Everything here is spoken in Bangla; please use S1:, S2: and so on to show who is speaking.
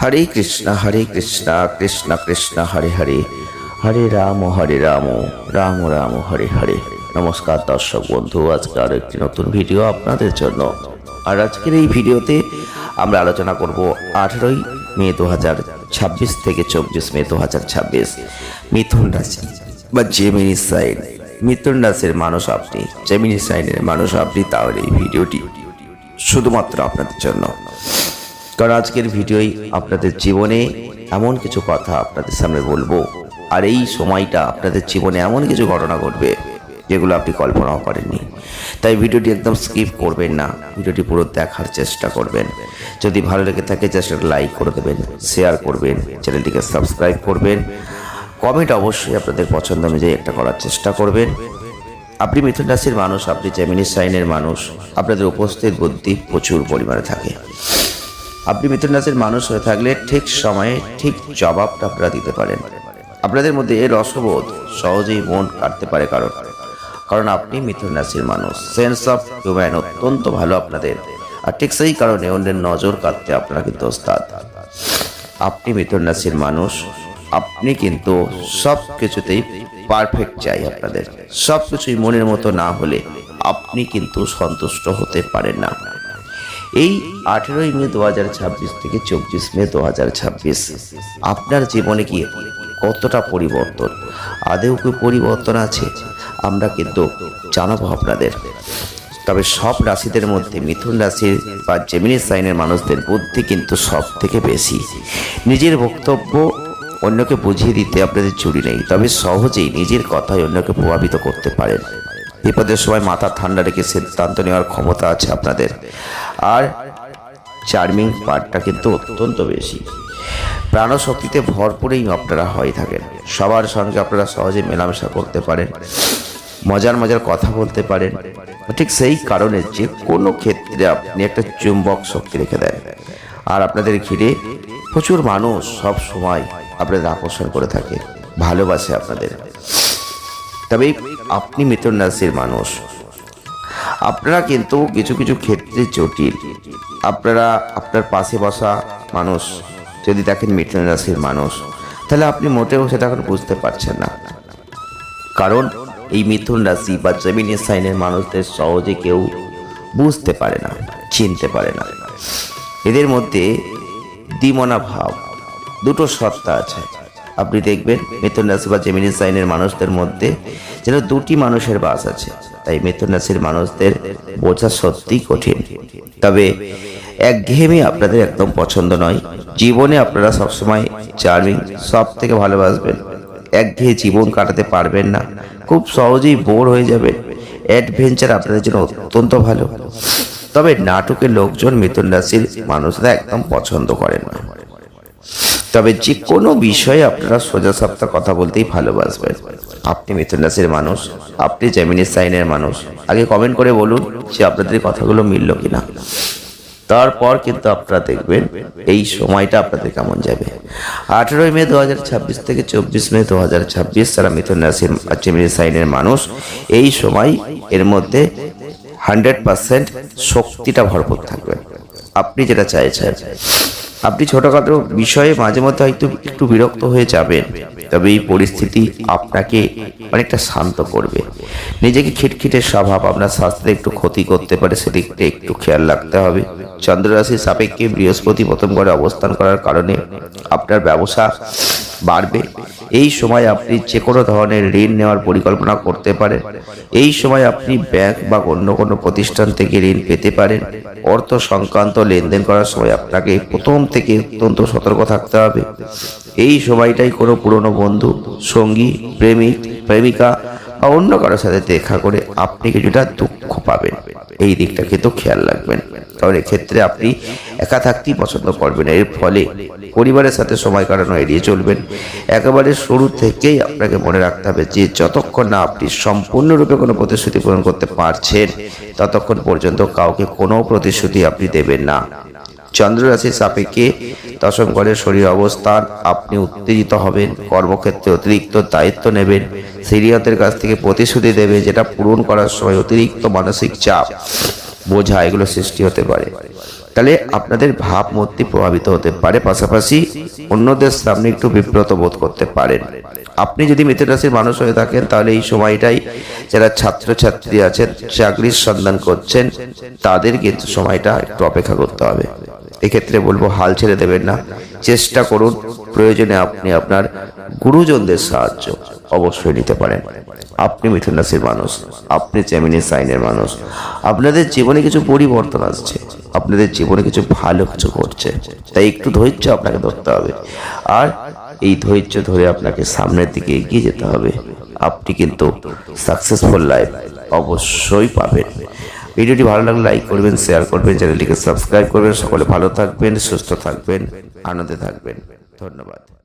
S1: হরে কৃষ্ণ কৃষ্ণ কৃষ্ণ হরে হরে, হরে রাম রাম রাম হরে হরে। নমস্কার দর্শক বন্ধু, আজকে আরো একটি নতুন ভিডিও আপনাদের জন্য। আর আজকের এই ভিডিওতে আমরা আলোচনা করব 18ই মে 2026 থেকে 24 মে 2026 মিথুন রাশি বা জেমিনি সাইন। মিথুন রাশির মানুষ আপনি, জেমিনি সাইনের মানুষ আপনি, তাহলে এই ভিডিওটি শুধুমাত্র আপনাদের জন্য। কারণ আজকের ভিডিওই আপনাদের জীবনে এমন কিছু কথা আপনাদের সামনে বলবো, আর এই সময়টা আপনাদের জীবনে এমন কিছু ঘটনা ঘটবে যেগুলো আপনি কল্পনাও করেননি। তাই ভিডিওটি একদম স্কিপ করবেন না, ভিডিওটি পুরো দেখার চেষ্টা করবেন। যদি ভালো লেগে থাকে জাস্ট লাইক করে দেবেন, শেয়ার করবেন, চ্যানেলটিকে সাবস্ক্রাইব করবেন, কমেন্ট অবশ্যই আপনাদের পছন্দ অনুযায়ী একটা করার চেষ্টা করবেন। আপনি মিথুন রাশির মানুষ, আপনি জেমিনি সাইনের মানুষ, আপনাদের উপস্থিত বুদ্ধি প্রচুর পরিমাণে থাকে। আপনি মিথুন রাশির মানুষ হয়ে থাকলে ঠিক সময়ে ঠিক জবাবটা আপনারা দিতে পারেন। আপনাদের মধ্যে এর রসবোধ সহজেই মন কাটতে পারে কারণ আপনি মিথুন রাশির মানুষ। সেন্স অফ হিউম্যান অত্যন্ত ভালো আপনাদের, আর ঠিক সেই কারণে অন্যের নজর কাটতে আপনারা কিন্তু ওস্তাদ। আপনি মিথুন রাশির মানুষ, আপনি কিন্তু সব কিছুতেই পারফেক্ট চাই। আপনাদের সব কিছুই মনের মতো না হলে আপনি কিন্তু সন্তুষ্ট হতে পারেন না। এই 18ই মে 2026 থেকে 24 মে 2026 আপনার জীবনে কি কতটা পরিবর্তন, আদেও কি পরিবর্তন আছে, আমরা কিন্তু জানাবো আপনাদের। তবে সব রাশিদের মধ্যে মিথুন রাশির বা জেমিনি সাইনের মানুষদের বুদ্ধি কিন্তু সব থেকে বেশি। নিজের বক্তব্য অন্যকে বুঝিয়ে দিতে আপনাদের চুরি নেই, তবে সহজেই নিজের কথায় অন্যকে প্রভাবিত করতে পারেন। বিপদের সময় মাথা ঠান্ডা রেখে সিদ্ধান্ত নেওয়ার ক্ষমতা আছে আপনাদের, আর চার্মিং পার্টটা কিন্তু অত্যন্ত বেশি। প্রাণশক্তিতে ভরপুরেই আপনারা হয়ে থাকেন। সবার সঙ্গে আপনারা সহজে মেলামেশা করতে পারেন, মজার কথা বলতে পারেন। ঠিক সেই কারণে যে কোনো ক্ষেত্রে আপনি একটা চুম্বক শক্তি রেখে দেন, আর আপনাদের ঘিরে প্রচুর মানুষ সব সময় আপনাদের আকর্ষণ করে থাকে, ভালোবাসে আপনাদের। তবে আপনি মিথুন রাশির মানুষ, আপনারা কিন্তু কিছু কিছু ক্ষেত্রে জটিল। আপনারা আপনার পাশে বসা মানুষ যদি দেখেন মিথুন রাশির মানুষ, তাহলে আপনি মোটেও সেটা এখন বুঝতে পারছেন না। কারণ এই মিথুন রাশি বা জেমিনি সাইনের মানুষদের সহজে কেউ বুঝতে পারে না, চিনতে পারে না। এদের মধ্যে দ্বিমনা ভাব, দুটো সত্তা আছে। আপনি দেখবেন মিথুন রাশি বা জেমিনি সাইনের মানুষদের মধ্যে যেন দুটি মানুষের বাস আছে। তাই মিথুন রাশির মানুষদের বোঝা সত্যি কঠিন। তবে একঘেয়েমি আপনাদের একদম পছন্দ নয়। জীবনে আপনারা সবসময় চার্মিং, সব থেকে ভালোবাসবেন। একঘেয়ে জীবন কাটাতে পারবেন না, খুব সহজেই বোর হয়ে যাবেন। অ্যাডভেঞ্চার আপনাদের জন্য অত্যন্ত ভালো। তবে নাটকের লোকজন মিথুন রাশির মানুষরা একদম পছন্দ করেন না। তবে যে কোনো বিষয়ে আপনারা সোজা সাপটা কথা বলতেই ভালোবাসবেন। আপনি মিথুন রাশির মানুষ, আপনি জেমিনি সাইনের মানুষ। আগে কমেন্ট করে বলুন যে আপনাদের কথাগুলো মিলল কিনা, তারপর কিন্তু আপনারা দেখবেন এই সময়টা আপনাদের কেমন যাবে। 18ই মে 2026 থেকে 24 মে 2026 যারা মিথুন রাশির জেমিনি সাইনের মানুষ, এই সময় এর মধ্যে 100% শক্তিটা ভরপুর থাকবে। আপনি যেটা চাইছেন, আপনি ছোটখাটো বিষয়ে মাঝে মধ্যে হয়তো একটু বিরক্ত হয়ে যাবেন, তবে এই পরিস্থিতি আপনাকে অনেকটা শান্ত করবে। নিজেকে খিটখিটে স্বভাব আপনার স্বাস্থ্যে একটু ক্ষতি করতে পারে, সেদিকটা একটু খেয়াল রাখতে হবে। চন্দ্র রাশির সাপেক্ষে বৃহস্পতি প্রথম ঘরে অবস্থান করার কারণে আপনার ব্যবসা বাড়বে। এই সময় আপনি যে কোনো ধরনের ঋণ নেওয়ার পরিকল্পনা করতে পারেন। এই সময় আপনি ব্যাংক বা অন্য কোনো প্রতিষ্ঠান থেকে ঋণ পেতে পারেন। অর্থ সংক্রান্ত লেনদেন করার সময় আপনাকে প্রথম থেকে অত্যন্ত সতর্ক থাকতে হবে। এই সময়টাই কোনো পুরনো বন্ধু, সঙ্গী, প্রেমিক, প্রেমিকা বা অন্য কারোর সাথে দেখা করে আপনি কিছুটা দুঃখ পাবেন। এই দিকটা কিন্তু খেয়াল রাখবেন। কারণ এক্ষেত্রে আপনি একা থাকতেই পছন্দ করবেন। এর ফলে পরিবারের সাথে সময় কাটানো এড়িয়ে চলবেন। একেবারে শুরু থেকেই আপনাকে মনে রাখতে হবে যে যতক্ষণ না আপনি সম্পূর্ণরূপে কোনো প্রতিশ্রুতি পূরণ করতে পারছেন, ততক্ষণ পর্যন্ত কাউকে কোনো প্রতিশ্রুতি আপনি দেবেন না। চন্দ্র রাশির সাপেক্ষে দশম ঘরের শরীর অবস্থান, আপনি উত্তেজিত হবেন, কর্মক্ষেত্রে অতিরিক্ত দায়িত্ব নেবেন, সিনিয়রদের কাছ থেকে প্রতিশ্রুতি দেবে, যেটা পূরণ করার সময় অতিরিক্ত মানসিক চাপ, বোঝা এগুলো সৃষ্টি হতে পারে। তাহলে আপনাদের ভাবমূর্তি প্রভাবিত হতে পারে, পাশাপাশি অন্যদের সামনে একটু বিব্রত বোধ করতে পারেন। আপনি যদি মিথুন রাশির মানুষ হয়ে থাকেন তাহলে এই সময়টাই যারা ছাত্রছাত্রী আছেন, চাকরির সন্ধান করছেন, তাদের কিন্তু সময়টা একটু অপেক্ষা করতে হবে। এক্ষেত্রে বলবো হাল ছেড়ে দেবেন না, চেষ্টা করুন। প্রয়োজনে আপনি আপনার গুরুজনদের সাহায্য অবশ্যই নিতে পারেন। আপনি মিথুন রাশির মানুষ, আপনি জেমিনি সাইনের মানুষ, আপনাদের জীবনে কিছু পরিবর্তন আসছে, আপনাদের জীবনে কিছু ভালো কিছু ঘটছে, তাই একটু ধৈর্য আপনাকে ধরতে হবে। আর এই ধৈর্য ধরে আপনাকে সামনের দিকে এগিয়ে যেতে হবে। আপনি কিন্তু সাকসেসফুল লাইফ অবশ্যই পাবেন। ভিডিওটি ভালো লাগলে লাইক করবেন, শেয়ার করবেন, চ্যানেলটিকে সাবস্ক্রাইব করবেন। সকলে ভালো থাকবেন, সুস্থ থাকবেন, আনন্দে থাকবেন। ধন্যবাদ।